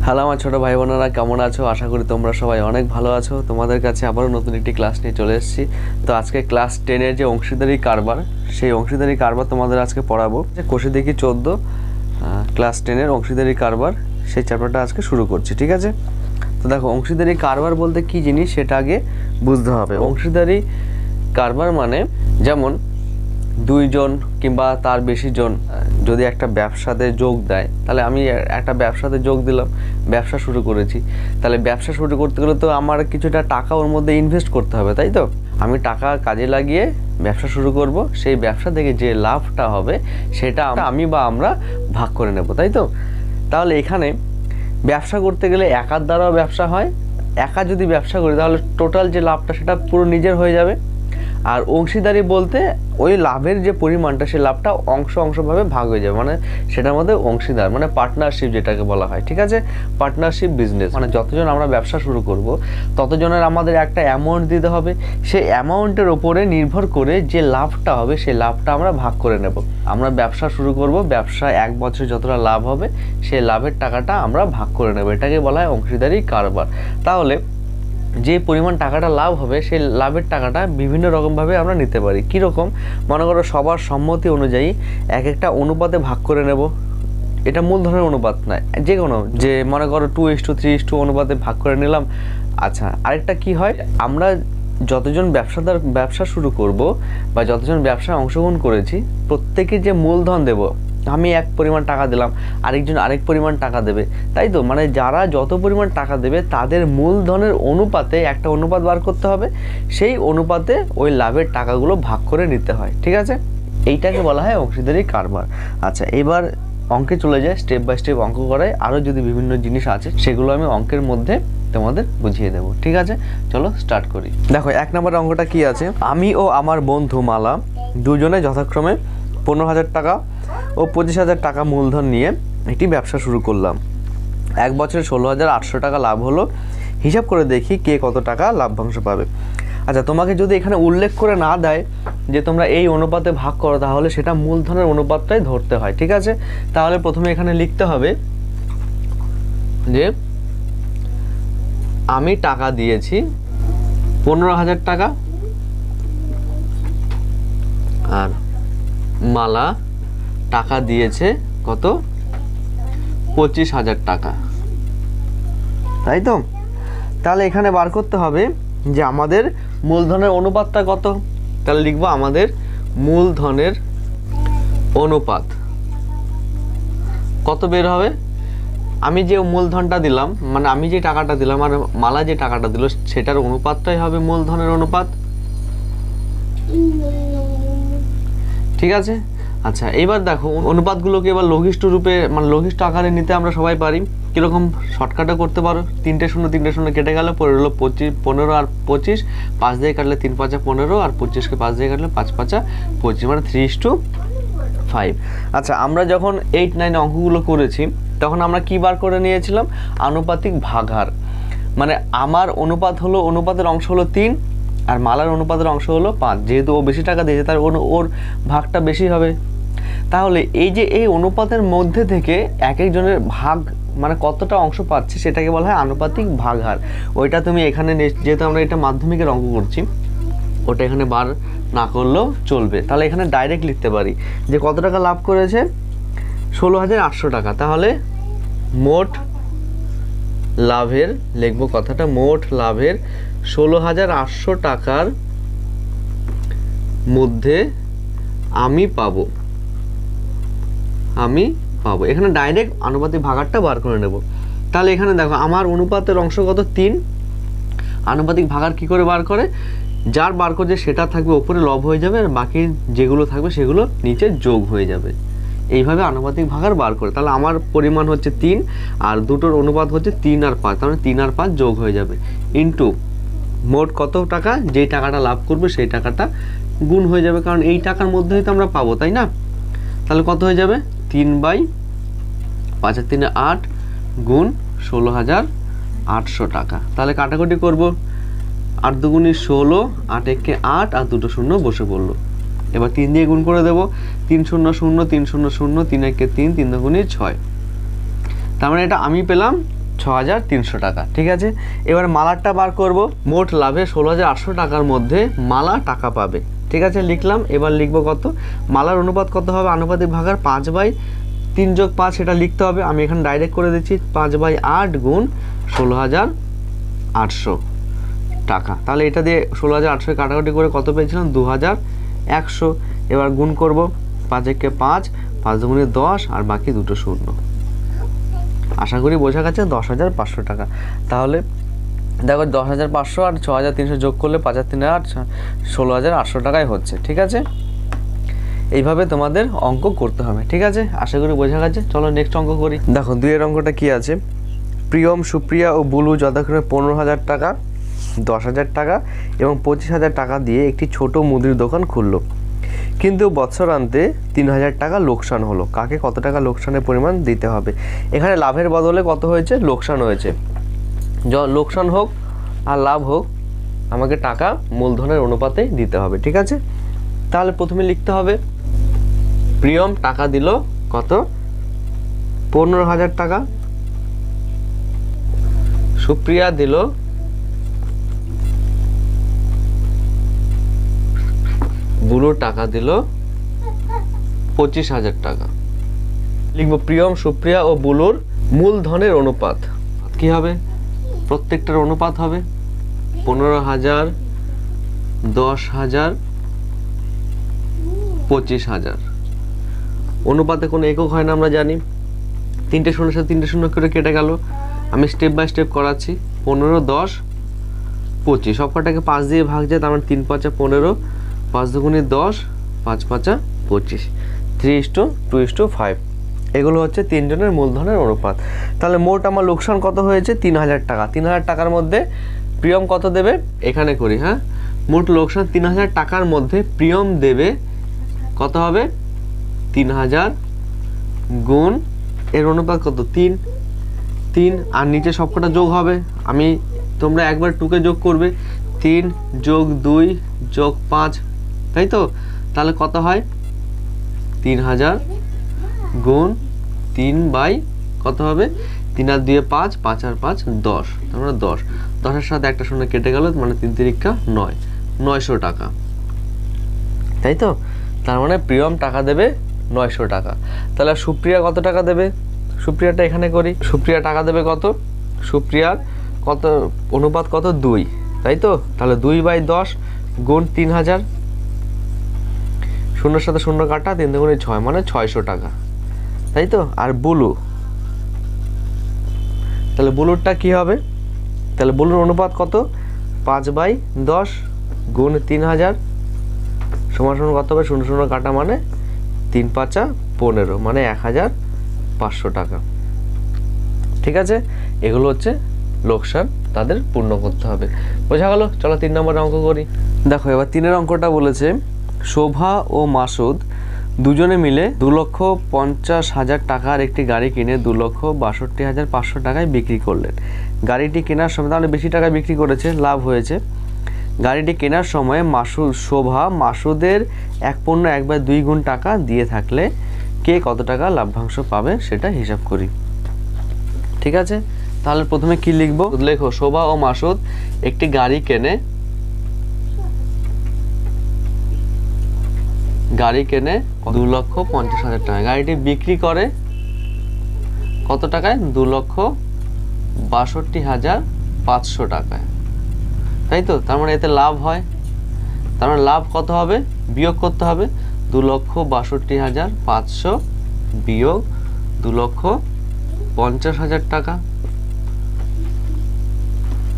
Hello আমার ছোট ভাই বোনেরা, কেমন আছো? আশা করি তোমরা সবাই অনেক ভালো আছো। তোমাদের কাছে আবারও নতুন একটি ক্লাস নিয়ে চলে এসেছি। তো আজকে ক্লাস 10-এর যে অংশীদারি কারবার, সেই অংশীদারি কারবার তোমাদের আজকে পড়াবো। কোষে দেখি 14 ক্লাস 10-এর অংশীদারি কারবার, সেই চ্যাপ্টারটা আজকে শুরু করছি, ঠিক আছে? তো দেখো, অংশীদারি কারবার বলতে কী জিনিস সেটা আগে বুঝতে হবে। অংশীদারি কারবার মানে যেমন দুইজন কিংবা তার বেশি জন যদি একটা ব্যবসাতে যোগ দেয়, তাহলে আমি একটা ব্যবসাতে যোগ দিলাম, ব্যবসা শুরু করেছি। তাহলে ব্যবসা শুরু করতে গেলে তো আমার কিছুটা টাকা ওর মধ্যে ইনভেস্ট করতে হবে, তাই তো? আমি টাকা কাজে লাগিয়ে ব্যবসা শুরু করব, সেই ব্যবসা থেকে যে লাভটা হবে সেটা আমি বা আমরা ভাগ করে নেব, তাই তো? তাহলে এখানে ব্যবসা করতে গেলে একার দ্বারাও ব্যবসা হয়। একা যদি ব্যবসা করি তাহলে টোটাল যে লাভটা সেটা পুরো নিজের হয়ে যাবে। আর অংশীদারি বলতে ওই লাভের যে পরিমাণটা, সেই লাভটা অংশভাবে ভাগ হয়ে যাবে, মানে সেটার মধ্যে অংশীদার মানে পার্টনারশিপ যেটাকে বলা হয়, ঠিক আছে? পার্টনারশিপ বিজনেস মানে যতজন আমরা ব্যবসা শুরু করব ততজনের আমাদের একটা অ্যামাউন্ট দিতে হবে। সেই অ্যামাউন্টের ওপরে নির্ভর করে যে লাভটা হবে সেই লাভটা আমরা ভাগ করে নেব। আমরা ব্যবসা শুরু করব, ব্যবসা 1 বছরে যতটা লাভ হবে সেই লাভের টাকাটা আমরা ভাগ করে নেব, এটাকে বলা হয় অংশীদারি কারবার। তাহলে যে পরিমাণ টাকাটা লাভ হবে সেই লাভের টাকাটা বিভিন্ন রকমভাবে আমরা নিতে পারি। কীরকম? মনে করো সবার সম্মতি অনুযায়ী একটা অনুপাতে ভাগ করে নেব। এটা মূলধনের অনুপাত নয়, যে কোনো, যে মনে করো 2:3 অনুপাতে ভাগ করে নিলাম। আচ্ছা, আরেকটা কি হয়, আমরা যতজন ব্যবসা শুরু করব বা যতজন ব্যবসায় অংশগ্রহণ করেছি প্রত্যেকে যে মূলধন দেব, আমি এক পরিমাণ টাকা দিলাম, আরেকজন আরেক পরিমাণ টাকা দেবে, তাই তো? মানে যারা যত পরিমাণ টাকা দেবে তাদের মূলধনের অনুপাতে একটা অনুপাত বার করতে হবে, সেই অনুপাতে ওই লাভের টাকাগুলো ভাগ করে নিতে হয়, ঠিক আছে? এইটাকে বলা হয় অংশীদারি কারবার। আচ্ছা, এবার অঙ্কে চলে যায়, স্টেপ বাই স্টেপ অঙ্ক করায়। আরও যদি বিভিন্ন জিনিস আছে সেগুলো আমি অঙ্কের মধ্যে তোমাদের বুঝিয়ে দেবো, ঠিক আছে? চলো স্টার্ট করি। দেখো, 1 নম্বর অঙ্কটা কি আছে? আমি ও আমার বন্ধু মালা দুজনে যথাক্রমে 15,000 টাকা ও 25,000 টাকা মূলধন নিয়ে একটি ব্যবসা শুরু করলাম। 1 বছরে 16,800 টাকা লাভ হলো। হিসাব করে দেখি কে কত টাকা লাভ্যাংশ পাবে। আচ্ছা, তোমাকে যদি এখানে উল্লেখ করে না দেয় যে তোমরা এই অনুপাতে ভাগ করো, তাহলে সেটা মূলধনের অনুপাতটাই ধরতে হয়, ঠিক আছে? তাহলে প্রথমে এখানে লিখতে হবে যে আমি টাকা দিয়েছি 15,000 টাকা আর মালা টাকা দিয়েছে কত? 25,000 টাকা, তাই তো? তাহলে এখানে বার করতে হবে যে আমাদের মূলধনের অনুপাতটা কত। তাহলে লিখবো আমাদের মূলধনের অনুপাত কত বের হবে। আমি যে মূলধনটা দিলাম, মানে আমি যে টাকাটা দিলাম আর মালা যে টাকাটা দিল, সেটার অনুপাতটাই হবে মূলধনের অনুপাত, ঠিক আছে? আচ্ছা, এবার দেখো অনুপাতগুলোকে এবার লঘিষ্ঠ রূপে মানে লঘিষ্ঠ আকারে নিতে আমরা সবাই পারি। কীরকম? শর্টকাটে করতে পারো। 3টে শূন্য কেটে গেল, পড়ে রইল 15 আর 25, 5 দিয়ে কাটলে 3 5 15 আর 25কে 5 দিয়ে কাটলে 5 5 25, মানে 3:5। আচ্ছা, আমরা যখন 8 9 অঙ্কগুলো করেছি তখন আমরা কি বার করে নিয়েছিলাম? আনুপাতিক ভাগহার। মানে আমার অনুপাতের অংশ হলো 3 আর মালার অনুপাতের অংশ হলো 5। যেহেতু ও বেশি টাকা দিয়েছে তার ওর ভাগটা বেশি হবে। তাহলে এই যে এই অনুপাতের মধ্যে থেকে এক একজনের ভাগ মানে কতটা অংশ পাচ্ছে সেটাকে বলা হয় আনুপাতিক ভাগহার। ওইটা তুমি এখানে, যেহেতু আমরা এটা মাধ্যমিকের অঙ্ক করছি, ওটা এখানে বার না করলেও চলবে। তাহলে এখানে ডাইরেক্ট লিখতে পারি যে কত টাকা লাভ করেছে? 16,800 টাকা। তাহলে মোট লাভের লিখবো কথাটা, মোট লাভের 16,800 টাকার মধ্যে আমি পাবো। এখানে ডাইরেক্ট আনুপাতিক ভাগারটা বার করে নেব। তাহলে এখানে দেখো আমার অনুপাতের অংশ কত? 3। আনুপাতিক ভাগার কি করে বার করে? যার বার করছে সেটা থাকবে উপরে লব হয়ে যাবে, আর বাকি যেগুলো থাকবে সেগুলো নিচে যোগ হয়ে যাবে। এইভাবে আনুপাতিক ভাগার বার করে। তাহলে আমার পরিমাণ হচ্ছে 3 আর দুটোর অনুপাত হচ্ছে 3 আর 5, তাহলে 3 আর 5 যোগ হয়ে যাবে, ইন্টু মোট কত টাকা, যেই টাকাটা লাভ করবে সেই টাকাটা গুণ হয়ে যাবে, কারণ এই টাকার মধ্যেই তো আমরা পাবো, তাই না? তাহলে কত হয়ে যাবে? 3/5 3 8 গুণ 16,800 টাকা। তাহলে কাটাকুটি করব, 8 দুগুণে 16, 8 একে 8 আর দুটো শূন্য বসে পড়লো। এবার 3 দিয়ে গুণ করে দেব, 3 0 0 3 0 0 3 একে 3 3 দুগুণে 6। তার মানে এটা আমি পেলাম 6,300 টাকা। ঠিক আছে, এবার মালারটা বার করব। মোট লাভে 16,800 টাকার মধ্যে মালা টাকা পাবে। ঠিক আছে, লিখলাম। এবার লিখবো কত, মালার অনুপাত কত হবে, আনুপাতিক ভাগার 5/3 + 5, এটা লিখতে হবে। আমি এখানে ডাইরেক্ট করে দিচ্ছি, 5/8 গুণ 16,800 টাকা। তাহলে এটা দিয়ে 16,800 কাটাকাটি করে কত পেয়েছিলাম, 2,100। এবার গুণ করব, 5 × 5, 5 × 10, আর বাকি দুটো শূন্য। আশা করি বোঝা গেছে, 10,500 টাকা। তাহলে দেখো 10,500 আর 6,300 যোগ করলে 5 আর 3 8, 16,800 টাকায় হচ্ছে। ঠিক আছে, এইভাবে তোমাদের অঙ্ক করতে হবে। ঠিক আছে, আশা করি বোঝা গেছে। চলো নেক্সট অঙ্ক করি। দেখো 2 এর অঙ্কটা কি আছে, প্রিয়ম, সুপ্রিয়া ও বুলু যথাক্রমে 15,000 টাকা, 10,000 টাকা এবং 25,000 টাকা দিয়ে একটি ছোট মুদির দোকান খুললো, কিন্তু বৎসরান্তে 3,000 টাকা লোকসান হলো। কাকে কত টাকা লোকসানের পরিমাণ দিতে হবে? এখানে লাভের বদলে কত হয়েছে, লোকসান হয়েছে। লোকসান হোক আর লাভ হোক, আমাকে টাকা মূলধনের অনুপাতে দিতে হবে। ঠিক আছে, তাহলে প্রথমে লিখতে হবে, প্রিয়ম টাকা দিল কত, 15,000 টাকা, সুপ্রিয়া দিল বুলু টাকা দিল 25,000 টাকা। লিখবো প্রিয়ম, সুপ্রিয়া ও বুলুর মূলধনের অনুপাত কি হবে, প্রত্যেকটার অনুপাত হবে 15,000, 10,000, 25,000। অনুপাতে কোনো একক হয় না, আমরা জানি। 3টে শূন্যের সাথে 3টে শূন্য করে কেটে গেল। আমি স্টেপ বাই স্টেপ করাচ্ছি। 15, 10, 25, সব কটাকে 5 দিয়ে ভাগ যায়, তার মানে 3 × 5 = 15, 5 × 2 = 10, 5 × 5 = 25, 3:2:5। এগুলো হচ্ছে তিনজনের মূলধনের অনুপাত। তাহলে মোট আমার লোকসান কত হয়েছে, 3,000 টাকা। 3,000 টাকার মধ্যে প্রিয়ম কত দেবে, এখানে করি। হ্যাঁ, মোট লোকসান 3,000 টাকার মধ্যে প্রিয়ম দেবে কত হবে, 3,000 গুণ এর অনুপাত কত, 3, আর নিচে সবকটা যোগ হবে। তোমরা একবার 2কে যোগ করবে, 3 + 2 + 5, তাই তো? তাহলে কত হয়, 3,000 গুণ 3 কত হবে, 3 আর 2 5, 5 আর 5 10, তার মানে 10। 10-এর সাথে একটা শূন্য কেটে গেল, মানে 3 × 3 = 9, 900 টাকা, তাই তো? তার মানে প্রিয়ম টাকা দেবে 900 টাকা। তাহলে সুপ্রিয়া কত টাকা দেবে, সুপ্রিয়াটা এখানে করি। সুপ্রিয়া টাকা দেবে কত, সুপ্রিয়ার কত অনুপাত কত, 2, তাই তো? তাহলে 2/10 গুণ 3,000, শূন্যের সাথে শূন্য কাটা, 3 × 2 = 6, মানে 600 টাকা, তাই তো? আর বুলু, তাহলে বুলুরটা কি হবে, তাহলে বুলুর অনুপাত কত, 5/10 গুণ 3,000 সমান কত হবে, শূন্য শূন্য কাটা, মানে 3 × 5 = 15, মানে 1,500 টাকা। ঠিক আছে, এগুলো হচ্ছে লোকসান, তাদের পূর্ণ করতে হবে। বোঝা গেল? চলো 3 নম্বরের অঙ্ক করি। দেখো এবার 3-এর অঙ্কটা বলেছে, শোভা ও মাসুদ দুজনে মিলে 2,50,000 টাকার একটি গাড়ি কিনে 2,62,500 টাকায় বিক্রি করলেন। গাড়িটি কেনার সময়, তাহলে বেশি টাকায় বিক্রি করেছে, লাভ হয়েছে। গাড়িটি কেনার সময় শোভা মাসুদের এক পণ্য 1/2 গুণ টাকা দিয়ে থাকলে কে কত টাকা লাভ্যাংশ পাবে সেটা হিসাব করি। ঠিক আছে, তাহলে প্রথমে কি লিখবো, লেখো শোভা ও মাসুদ একটি গাড়ি কেনে 2,50,000 টাকা। গাড়িটি বিক্রি করে কত টাকায়, 2,62,500 টাকায়, তাই তো? তার মানে এতে লাভ হয়। তার মানে লাভ কত হবে, বিয়োগ করতে হবে, 2,62,500 বিয়োগ 2,50,000 টাকা,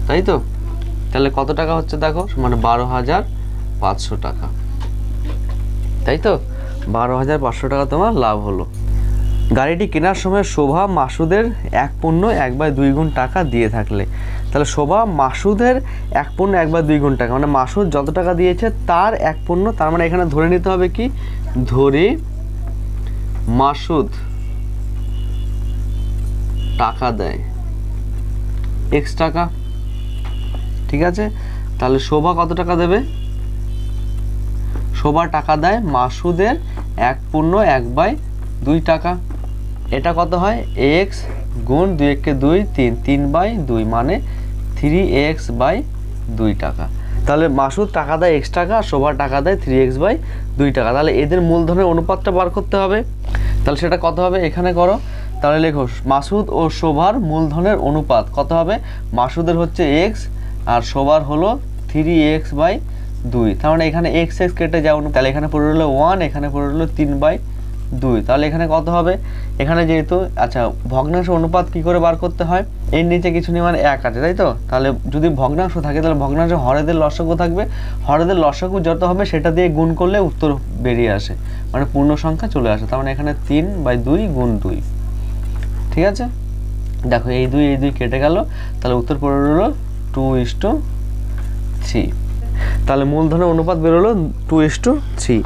তাই তো? তাহলে কত টাকা হচ্ছে দেখো, মানে 12,500 টাকা, তাই তো? 12,500 টাকা তোমার লাভ হলো। গাড়িটি কেনার সময় শোভা মাসুদের এক পণ্য 1/2 গুণ টাকা দিয়ে থাকলে, তাহলে শোভা মাসুদের এক পণ্য 1/2 গুণ টাকা, মানে মাসুদ যত টাকা দিয়েছে তার এক পণ্য, তার মানে এখানে ধরে নিতে হবে কি, ধরি মাসুদ টাকা দেয় x টাকা। ঠিক আছে, তাহলে শোভা কত টাকা দেবে, শোভা টাকা দেয় মাসুদের এক পণ্য 1/2 টাকা। এটা কত হয়, x গুণ 2 একে 2 3 3/2 মানে 3x/2 টাকা। তাহলে মাসুদ টাকা দেয় x টাকা আর শোভা টাকা দেয় 3x/2 টাকা। তাহলে এদের মূলধনের অনুপাতটা বার করতে হবে। তাহলে সেটা কত হবে এখানে করো। তাহলে লেখো মাসুদ ও শোভার মূলধনের অনুপাত কত হবে। মাসুদের হচ্ছে x আর শোভার হলো 3x/2। তার মানে এখানে x কেটে যাও, তাহলে এখানে পড়ে রইলো 1, এখানে পড়ে রইলো 3/2। তাহলে এখানে কত হবে, এখানে যেহেতু আচ্ছা ভগ্নাংশ অনুপাত কি করে বার করতে হয়, এর নিচে কিছু নেই মানে 1 আছে, তাই তো। তাহলে যদি ভগ্নাংশ থাকে তাহলে ভগ্নাংশ হরেদের লসাগু থাকবে, হরেদের লসাগু যত হবে সেটা দিয়ে গুণ করলে উত্তর বেরিয়ে আসে, মানে পূর্ণ সংখ্যা চলে আসে। তার মানে এখানে 3/2 গুণ 2, ঠিক আছে। দেখো এই 2 কেটে গেল, তাহলে উত্তর পড়ে রইলো 2:3। তাহলে মূলধনের অনুপাত বেরোলো 2:3।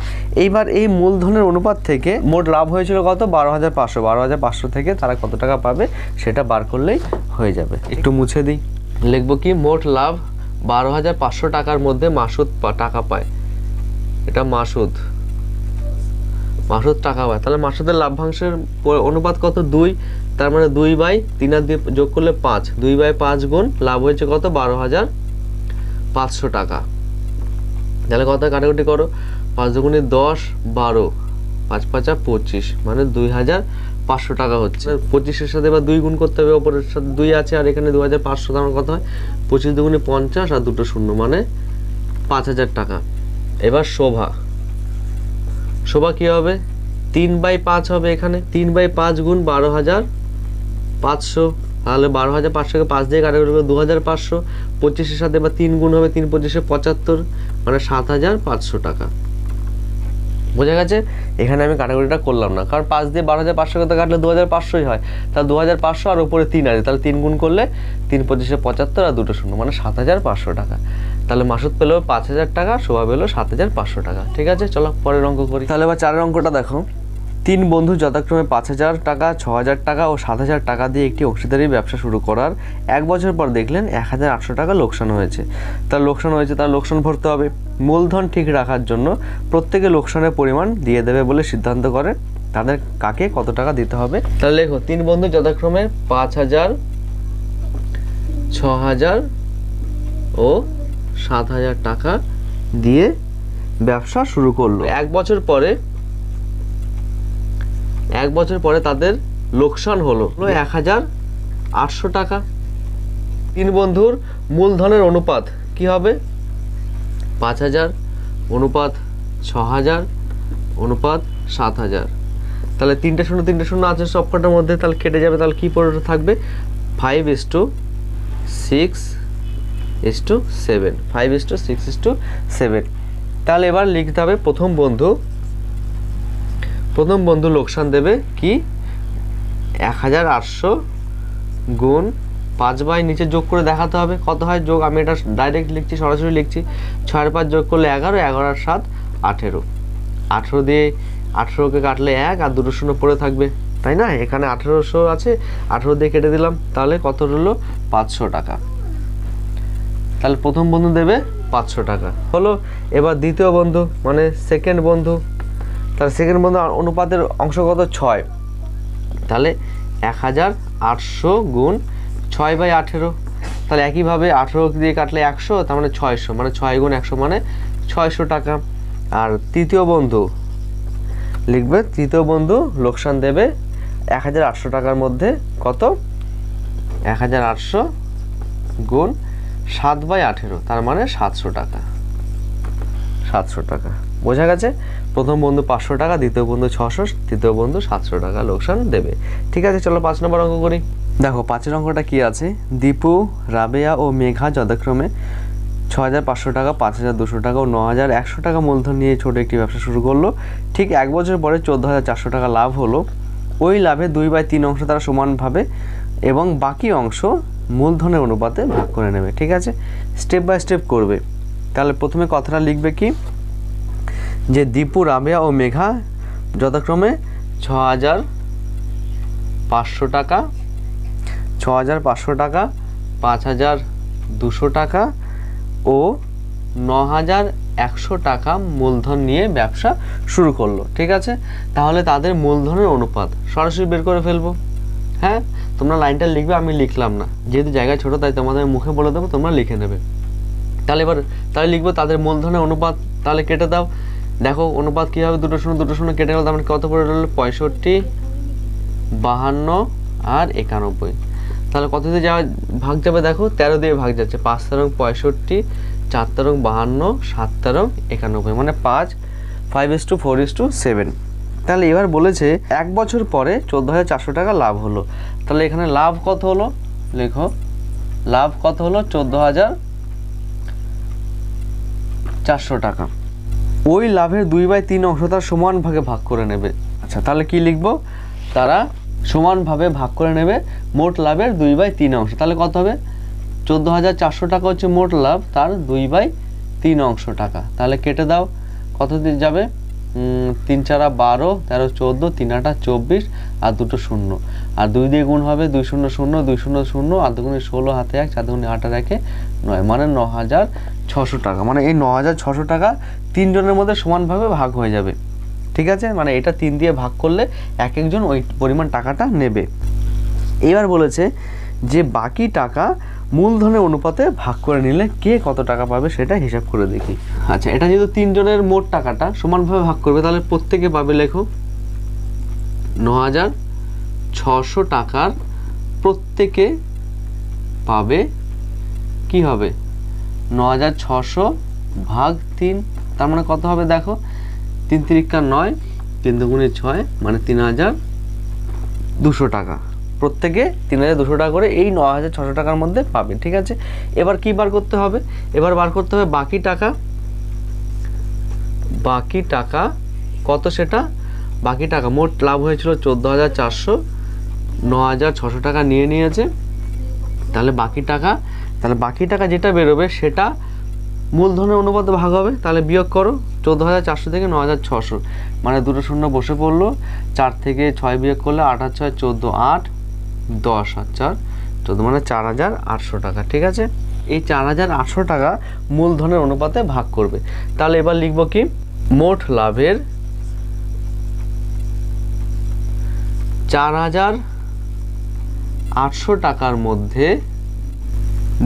এইবার এই মূলধনের অনুপাত থেকে মোট লাভ হয়েছিল কত, 12,500। 12,500 থেকে তারা কত টাকা পাবে সেটা বার করলেই হয়ে যাবে। একটু মুছে দিই, লিখবো কি মোট লাভ 12,500 টাকার মধ্যে মাসুদ টাকা পায়। এটা মাসুদ টাকা পায়। তাহলে মাসুদের লাভ্যাংশের অনুপাত কত, 2। তার মানে 2/3 আর 2 যোগ করলে 5, 2/5 গুণ লাভ হয়েছে কত, 12,500 টাকা। তাহলে কত কাটাকুটি করো, 5 দুগুণে 10, 12, 5 5 25 মানে 2,500 টাকা হচ্ছে। 25-এর সাথে এবার 2 গুণ করতে হবে, ওপরের সাথে 2 আছে আর এখানে 2,500, তার মানে কত হয় 25 দুগুণে 50 আর 2টো শূন্য মানে 5,000 টাকা। এবার শোভা কি হবে, 3/5 হবে, এখানে 3/5 গুণ 12,500। তাহলে 12,500কে 5 দিয়ে কাটাকুটি করে 2,500। 25-এর সাথে এবার 3 গুণ হবে, 3 25-এ 75 মানে 7,500 টাকা। বোঝা গেছে। এখানে আমি কাটাকুটিটা করলাম না, কারণ 5 দিয়ে 12,500 কথা কাটলে 2,500ই হয়। তাহলে 2,500 আর উপরে 3 আছে, তাহলে 3 গুণ করলে 3 25-এ 75 আর 2টো শূন্য মানে 7,500 টাকা। তাহলে মাসুদ পেলো 5,000 টাকা, শোভা পেলো 7,500 টাকা। ঠিক আছে, চলো পরের অঙ্ক করি। তাহলে এবার 4 অঙ্কটা দেখো। 3 বন্ধু যথাক্রমে 5,000 টাকা, 6,000 টাকা ও 7,000 টাকা দিয়ে একটি অংশীদারি ব্যবসা শুরু করার 1 বছর পর দেখলেন 1,800 টাকা লোকসান হয়েছে। তার লোকসান ভরতে হবে। মূলধন ঠিক রাখার জন্য প্রত্যেকে লোকসানের পরিমাণ দিয়ে দেবে বলে সিদ্ধান্ত করে, তাদের কাকে কত টাকা দিতে হবে। তাহলে লেখো 3 বন্ধু যথাক্রমে 5,000, 6,000 ও 7,000 টাকা দিয়ে ব্যবসা শুরু করলো। 1 বছর পরে তাদের লোকসান হলো 1,800 টাকা। 3 বন্ধুর মূলধনের অনুপাত কি হবে, 5,000 অনুপাত 6,000 অনুপাত 7,000। তাহলে 3টে শূন্য আছে সবকটার মধ্যে, তাহলে কেটে যাবে। তাহলে কি পড়ে থাকবে, 5:6:7, 5:6:7। তাহলে এবার লিখতে হবে প্রথম বন্ধু লোকসান দেবে কি, 1,800 গুণ 5 নিচে যোগ করে দেখাতে হবে কত হয় যোগ। আমি এটা ডাইরেক্ট লিখছি, সরাসরি লিখছি। 6 আর 5 যোগ করলে 11, 11 আর 7 18, 18 দিয়ে 18কে কাটলে 1 আর 2টো শূন্য পড়ে থাকবে, তাই না। এখানে 1800 আছে, 18 দিয়ে কেটে দিলাম, তাহলে কত হলো 500 টাকা। তাহলে প্রথম বন্ধু দেবে 500 টাকা হলো। এবার দ্বিতীয় বন্ধু মানে সেকেন্ড বন্ধু, তাহলে সেকেন্ড বন্ধু অনুপাতের অংশ কত, 6। তাহলে 1,800 গুণ 6/18। তাহলে একইভাবে 18 দিয়ে কাটলে 100, তার মানে 600 মানে 6 গুণ 100 মানে 600 টাকা। আর তৃতীয় বন্ধু লিখবে, তৃতীয় বন্ধু লোকসান দেবে 1,800 টাকার মধ্যে কত, 1,800 গুণ 7/18, তার মানে 700 টাকা। 700 টাকা বোঝা গেছে। প্রথম বন্ধু 500 টাকা, দ্বিতীয় বন্ধু 600, তৃতীয় বন্ধু 700 টাকা লোকসান দেবে। ঠিক আছে, চলো 5 নম্বর অঙ্ক করি। দেখো 5 অঙ্কটা কি আছে, দীপু, রাবেয়া ও মেঘা যথাক্রমে 6,500 টাকা, 5,200 টাকা ও 9,100 টাকা মূলধন নিয়ে ছোট একটি ব্যবসা শুরু করলো। ঠিক 1 বছর পরে 14,400 টাকা লাভ হলো। ওই লাভে 2/3 অংশ তারা সমানভাবে এবং বাকি অংশ মূলধনের অনুপাতে ভাগ করে নেবে। ঠিক আছে, স্টেপ বাই স্টেপ করবে। তাহলে প্রথমে কথাটা লিখবে কি, যে দীপু, রাবেয়া ও মেঘা যথাক্রমে 6,500 টাকা, 6,500 টাকা, 5,200 টাকা ও 9,100 টাকা মূলধন নিয়ে ব্যবসা শুরু করলো। ঠিক আছে, তাহলে তাদের মূলধনের অনুপাত সরাসরি বের করে ফেলবো। হ্যাঁ, তোমরা লাইনটা লিখবে, আমি লিখলাম না, যেহেতু জায়গা ছোট তাই তোমাদের মুখে বলে দেবো, তোমরা লিখে নেবে। তাহলে লিখবো তাদের মূলধনের অনুপাত, তাহলে কেটে দাও। দেখো অনুপাত কী হবে, দুটো শূন্য কেটে গেল, তার মানে কত পড়ে রইল 65, 52 আর 91। তাহলে কত দিয়ে ভাগ যাবে দেখো, 13 দিয়ে ভাগ যাচ্ছে, 5 তেরং 65, 4 তেরং 52, 7 তেরং 91, মানে 5:4:7। তাহলে এবার বলেছে 1 বছর পরে 14,400 টাকা লাভ হলো। তাহলে এখানে লাভ কত হলো, লেখো লাভ কত হলো 14,400 টাকা। ওই লাভের 2/3 অংশ তার সমান ভাগে ভাগ করে নেবে। আচ্ছা, তাহলে কি লিখবো, তারা সমানভাবে ভাগ করে নেবে মোট লাভের 2/3 অংশ। তাহলে কত হবে, 14,400 টাকা হচ্ছে মোট লাভ, তার 2/3 অংশ টাকা। তাহলে কেটে দাও, কত দিয়ে যাবে, 3 4 12, 13 14, 3 8 24 আর দুটো শূন্য, আর 2 দিয়ে গুণ হবে 2 0 0 2 0 0, আর 2 16 হাতে 1, 4 2 8 আর 1 9, মানে 9,600 টাকা। মানে এই 9,600 টাকা 3 জনের মধ্যে সমানভাবে ভাগ হয়ে যাবে। ঠিক আছে, মানে এটা 3 দিয়ে ভাগ করলে এক একজন ওই পরিমাণ টাকাটা নেবে। এবার বলেছে যে বাকি টাকা মূলধনের অনুপাতে ভাগ করে নিলে কে কত টাকা পাবে সেটা হিসাব করে দেখি। আচ্ছা, এটা যেহেতু 3 জনের মোট টাকাটা সমানভাবে ভাগ করবে, তাহলে প্রত্যেকে পাবে, লেখো 9,600 টাকার প্রত্যেকে পাবে কি হবে, 9,600 ভাগ 3, তার মানে কত হবে দেখো, 3 3 9, 3 2 6, মানে 3,200 টাকা। প্রত্যেকে 3,200 টাকা করে এই 9,600 টাকার মধ্যে পাবে। ঠিক আছে, এবার কি বার করতে হবে, এবার বার করতে হবে বাকি টাকা। বাকি টাকা কত, সেটা বাকি টাকা মোট লাভ হয়েছিল 14,400, 9,600 টাকা নিয়ে নিয়েছে। তাহলে বাকি টাকা যেটা বেরোবে সেটা মূলধনের অনুপাতে ভাগ হবে। তাহলে বিয়োগ করো 14,400 থেকে 9,600, মানে দুটো শূন্য বসে পড়লো, 4 থেকে 6 বিয়োগ করলে 8 আর 6 14, 8 10 আর 4 14, মানে 4,800 টাকা। ঠিক আছে, এই 4,800 টাকা মূলধনের অনুপাতে ভাগ করবে। তাহলে এবার লিখবো কি, মোট লাভের 4,800 টাকার মধ্যে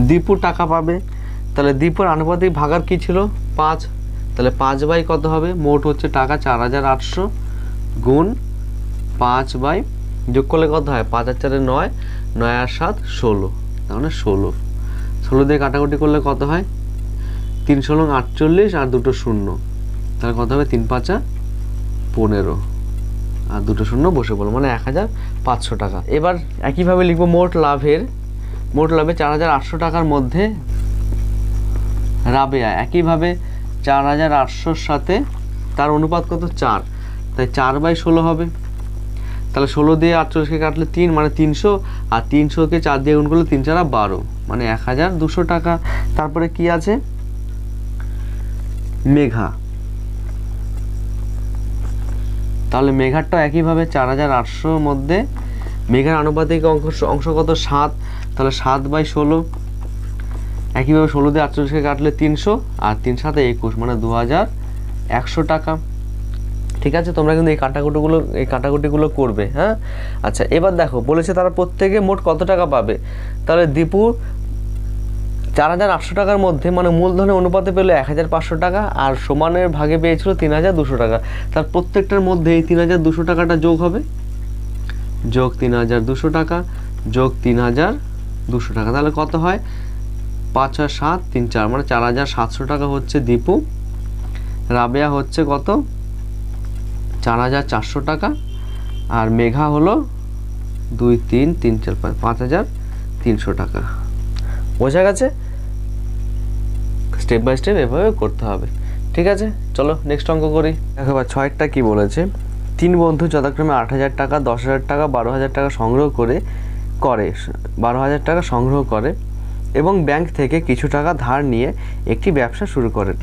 দীপু টাকা পাবে। তাহলে দীপুর আনুপাতিক ভাগার কি ছিল 5, তাহলে 5 বাই কত হবে, মোট হচ্ছে টাকা 4,800 গুণ 5 বাই, যোগ করলে কত হয়, 5 আর 4 9, 9 আর 7 16, তাহলে 16 দিয়ে কাটাকুটি করলে কত হয়, 3 16 48 আর দুটো শূন্য, তাহলে কত হবে 3 5 15 আর দুটো শূন্য বসে পড়লো, মানে 1,500 টাকা। এবার একইভাবে লিখবো মোট লাভে 4,800 টাকার মধ্যে রাবেয়া, একইভাবে 4,800-র সাথে তার অনুপাত কত 4, তাই 4/16 হবে। তাহলে 16 দিয়ে 48কে কাটলে 3, মানে 300, আর 300কে 4 দিয়ে গুণ করলে 3 4 12, মানে 1,200 টাকা। তারপরে কি আছে, মেঘা। তাহলে মেঘারটাও একইভাবে 4,800-র মধ্যে মেঘার আনুপাতিক অংশ কত 7, তাহলে 7/16, একইভাবে 16 দিয়ে 48কে কাটলে 300, আর 3 7 21, মানে 2,100 টাকা। ঠিক আছে, তোমরা কিন্তু এই কাটাকুটিগুলো করবে। হ্যাঁ, আচ্ছা, এবার দেখো বলেছে তারা প্রত্যেকে মোট কত টাকা পাবে। তাহলে দীপু 4,800 টাকার মধ্যে, মানে মূলধনের অনুপাতে পেলো 1,500 টাকা, আর সমানের ভাগে পেয়েছিল 3,200 টাকা। তার প্রত্যেকটার মধ্যে এই 3,200 টাকাটা যোগ হবে, যোগ 3,200 টাকা যোগ 3,200 টাকা, তাহলে কত হয় 5 আর 7 3 4, মানে 4,700 টাকা হচ্ছে দীপু। রাবেয়া হচ্ছে কত 4,400 টাকা, আর মেঘা হলো 2 3 3 4 5 5,300 টাকা। বোঝা গেছে, স্টেপ বাই স্টেপ এভাবে করতে হবে। ঠিক আছে, চলো নেক্সট অঙ্ক করি। দেখো এবার 6টা কি বলেছে, 3 বন্ধু যথাক্রমে 8,000 টাকা, 10,000 টাকা, 12,000 টাকা সংগ্রহ করে 12,000 টাকা সংগ্রহ করে এবং ব্যাংক থেকে কিছু টাকা ধার নিয়ে একটি ব্যবসা শুরু করেন।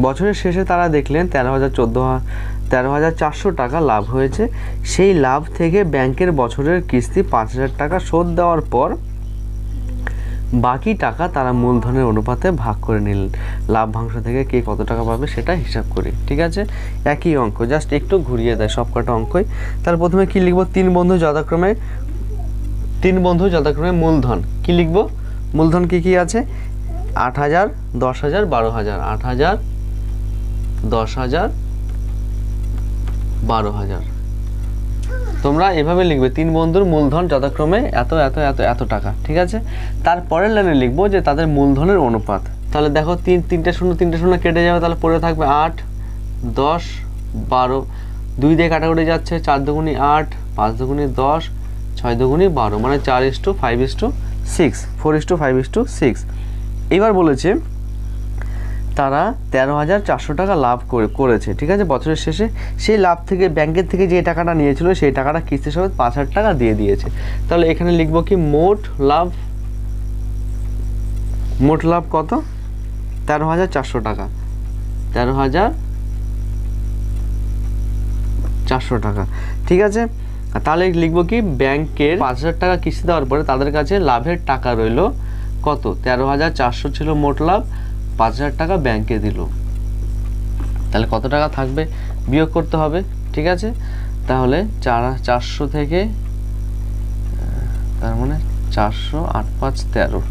বছরের শেষে তারা দেখলেন 13,400 টাকা লাভ হয়েছে। সেই লাভ থেকে ব্যাংকের বছরের কিস্তি 5,000 টাকা শোধ দেওয়ার পর বাকি টাকা তারা মূলধনের অনুপাতে ভাগ করে নিলেন। লাভ্যাংশ থেকে কে কত টাকা পাবে সেটা হিসাব করি। ঠিক আছে, একই অঙ্ক, জাস্ট একটু ঘুরিয়ে দেয় সবকটা অঙ্কই। তার প্রথমে কি লিখবো, 3 বন্ধু যথাক্রমে তিন বন্ধু যথাক্রমে মূলধন কি লিখব? মূলধন কি কি আছে? 8,000, 10,000, 12,000, 8,000, 10,000, 12,000। তোমরা এভাবে লিখবে তিন বন্ধুর মূলধন যথাক্রমে এত এত এত এত টাকা, ঠিক আছে। তারপরের লাইনে লিখবো যে তাদের মূলধনের অনুপাত। তাহলে দেখো তিনটে শূন্য কেটে যাবে, তাহলে পড়ে থাকবে 8, 10, 12, 2 দিয়ে কাটাকুটি যাচ্ছে, 4 দুগুণি 8, 5 দুগুণি 10, 6 দুগুণি 12, মানে 4:5:6, 4:5:6। এবার বলেছে তারা 13,400 টাকা লাভ করেছে, ঠিক আছে, বছরের শেষে। সেই লাভ থেকে ব্যাংকের থেকে যে টাকাটা নিয়েছিল সেই টাকাটা কিস্তি সমেত 5,000 টাকা দিয়ে দিয়েছে। তাহলে এখানে লিখবো কি মোট লাভ কত? 13,400 টাকা, 13,400 টাকা, ঠিক আছে। তাহলে লিখবো কি ব্যাংকের 5,000 টাকা কিস্তি দেওয়ার পরে তাদের কাছে লাভের টাকা রইল কত? 13,400 ছিল মোট লাভ, 5,000 টাকা ব্যাংকে দিল। তাহলে কত টাকা থাকবে বিয়োগ করতে হবে, ঠিক আছে। তাহলে 400 থেকে, তার মানে 400, 8, 5, 13,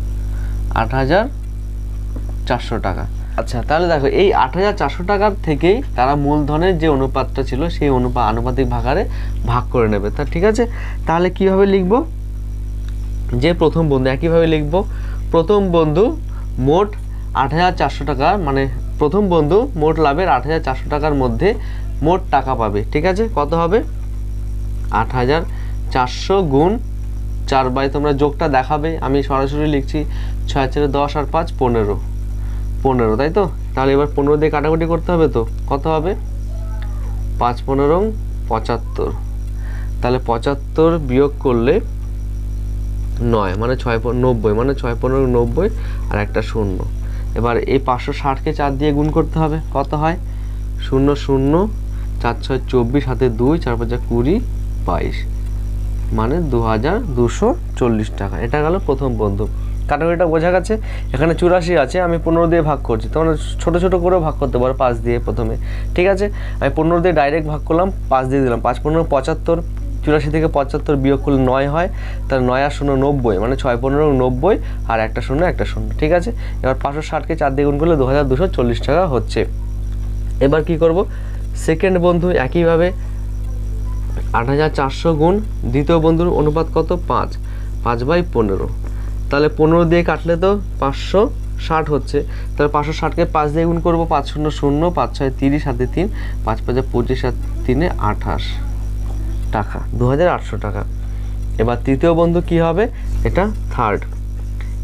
8,400 টাকা। আচ্ছা, তাহলে দেখো এই 8,400 টাকার থেকেই তারা মূলধনের যে অনুপাতটা ছিল সেই আনুপাতিক ভাগারে ভাগ করে নেবে। তা ঠিক আছে, তাহলে কিভাবে লিখবো? যে প্রথম বন্ধু একইভাবে লিখবো, প্রথম বন্ধু মোট 8,400 টাকা, মানে প্রথম বন্ধু মোট লাভের 8,400 টাকার মধ্যে মোট টাকা পাবে, ঠিক আছে। কত হবে? 8,400 গুণ 4 তোমরা যোগটা দেখাবে, আমি সরাসরি লিখছি 6 4 10 আর 5 15, তাই তো। তাহলে এবার 15 দিয়ে কাটাকুটি করতে হবে, তো কত হবে? 5 15 75, তাহলে 75 বিয়োগ করলে 9, মানে 6 90, মানে 6 15 90 আর একটা 0। এবার এই 560কে 4 দিয়ে গুণ করতে হবে, কত হয়? 0 0, 4 6 24, হাতে 2, 4 5 20, 22, মানে 2,240 টাকা। এটা গেল প্রথম বন্ধু। কাটাকুটিটা বোঝা গেছে। এখানে 84 আছে, আমি 15 দিয়ে ভাগ করছি, তোমরা ছোটো ছোটো করেও ভাগ করতে পারো 5 দিয়ে প্রথমে, ঠিক আছে। আমি 15 দিয়ে ডাইরেক্ট ভাগ করলাম, 5 দিয়ে দিলাম, 5 15 75, 84 থেকে 75 বিয়োগ করলে 9 হয়, তাহলে 9 আর 0 90, মানে 6 15 90 আর একটা 0, ঠিক আছে। এবার 560কে 4 দিয়ে গুণ করলে 2,240 টাকা হচ্ছে। এবার কি করব? সেকেন্ড বন্ধু একইভাবে 8,400 গুণ দ্বিতীয় বন্ধুর অনুপাত কত? 5, 5/15, তাহলে 15 দিয়ে কাটলে তো 560 হচ্ছে, তাহলে 560কে 5 দিয়ে গুণ করবো, 5 0 0, 5 6 30, হাতে 3, 5 5 25 আর 3 28 টাকা, 2,800 টাকা। এবার তৃতীয় বন্ধু কি হবে? এটা থার্ড।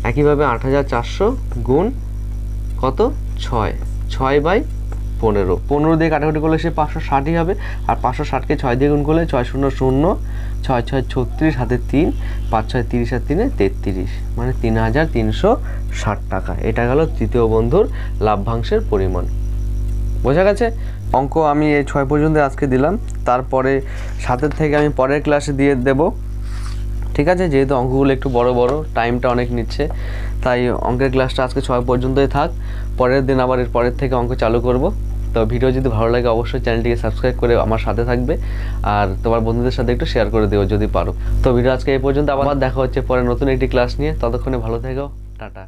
একইভাবে 8,400 গুণ কত? 6/15, 15 দিয়ে কাটাকুটি করলে সে 560ই হবে, আর 560কে 6 দিয়ে গুণ করলে 6 0 0, 6 6 36, হাতে 3, 5 6 30 আর 3 33, মানে 3,360 টাকা। এটা গেল তৃতীয় বন্ধুর লাভ্যাংশের পরিমাণ। বোঝা গেছে? অঙ্ক আমি এই 6 পর্যন্ত আজকে দিলাম, তারপরে 7 থেকে আমি পরের ক্লাসে দিয়ে দেব, ঠিক আছে। যেহেতু অঙ্কগুলো একটু বড় বড়, টাইমটা অনেক নিচ্ছে, তাই অঙ্কের ক্লাসটা আজকে 6 পর্যন্তই থাক। পরের দিন আবার এর পরের থেকে অঙ্ক চালু করব। তো ভিডিও যদি ভালো লাগে অবশ্যই চ্যানেলটিকে সাবস্ক্রাইব করে আমার সাথে থাকবে, আর তোমার বন্ধুদের সাথে একটু শেয়ার করে দিও যদি পারো। তো ভিডিও আজকে এই পর্যন্ত, আবার দেখা হচ্ছে পরে নতুন একটি ক্লাস নিয়ে। ততক্ষণে ভালো থেকো, টাটা।